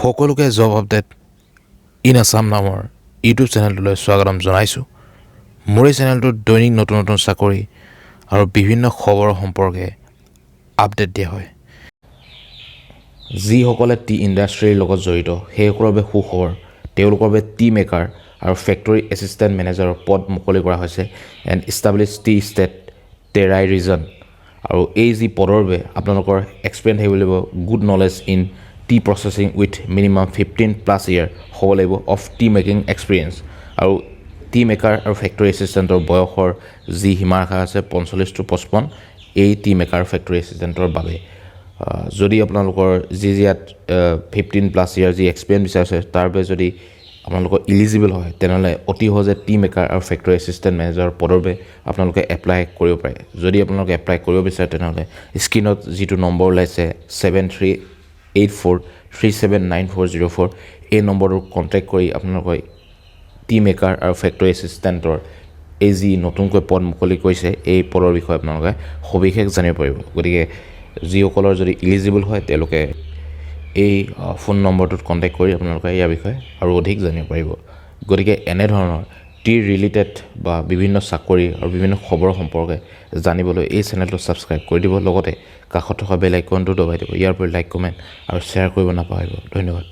সকলোকে job update in Assam নামৰ YouTube চেনেলটোলৈ স্বাগতম জনাইছোঁ। মোৰ এই চেনেলটোত দৈনিক নতুন নতুন চাকৰি আৰু বিভিন্ন খবৰ সম্পৰ্কে আপডেট দিয়া হয়। যিসকলে টি ইণ্ডাষ্ট্ৰীৰ লগত জড়িত সেইসকলৰ বাবে সুখবৰ, তেওঁলোকৰ বাবে টি মেকাৰ আৰু ফেক্টৰী এছিষ্টেণ্ট মেনেজাৰৰ পদ মুকলি কৰা হৈছে and establish tea estate Terai region. আৰু এই যি পদৰ বাবে আপোনালোকৰ এক্সপিৰিয়েঞ্চ থাকিব লাগিব, good knowledge in tea processing with minimum 15+ year হ'ব লাগিব অফ টি মেকিং এক্সপিৰিয়েঞ্চ। আৰু টি মেকাৰ আৰু ফেক্টৰী এছিষ্টেণ্টৰ বয়সৰ যি সীমাৰেখা আছে 45 to 55 এই টি মেকাৰ ফেক্টৰী এছিষ্টেণ্টৰ বাবে। যদি আপোনালোকৰ যি ইয়াত 15+ ইয়াৰ যি এক্সপিৰিয়েঞ্চ বিচাৰিছে তাৰ বাবে যদি আপোনালোকৰ ইলিজিবল হয়, তেনেহ'লে অতি সহজে টি মেকাৰ আৰু ফেক্টৰী এছিষ্টেণ্ট মেনেজাৰৰ পদৰ বাবে আপোনালোকে এপ্লাই কৰিব পাৰে। যদি আপোনালোকে এপ্লাই কৰিব বিচাৰে তেনেহ'লে স্ক্ৰীণত যিটো নম্বৰ ওলাইছে 7384379404 এই নম্বৰটো কণ্টেক্ট কৰি আপোনালোকে টি মেকাৰ আৰু ফেক্টৰী এছিষ্টেণ্টৰ এই যি নতুনকৈ পদ মুকলি কৰিছে এই পদৰ বিষয়ে আপোনালোকে সবিশেষ জানিব পাৰিব। গতিকে যিসকলৰ যদি ইলিজিবল হয় তেওঁলোকে এই ফোন নম্বৰটোত কণ্টেক্ট কৰি আপোনালোকে ইয়াৰ বিষয়ে আৰু অধিক জানিব পাৰিব। গতিকে এনেধৰণৰ টি ৰিলেটেড বা বিভিন্ন চাকৰি আৰু বিভিন্ন খবৰ সম্পৰ্কে জানিবলৈ এই চেনেলটো ছাবস্ক্ৰাইব কৰি দিব, লগতে কাষত থকা বেল আইকনটো দবাই দিব। ইয়াৰ পৰা লাইক, কমেণ্ট আৰু শ্বেয়াৰ কৰিব নাপাহৰিব। ধন্যবাদ।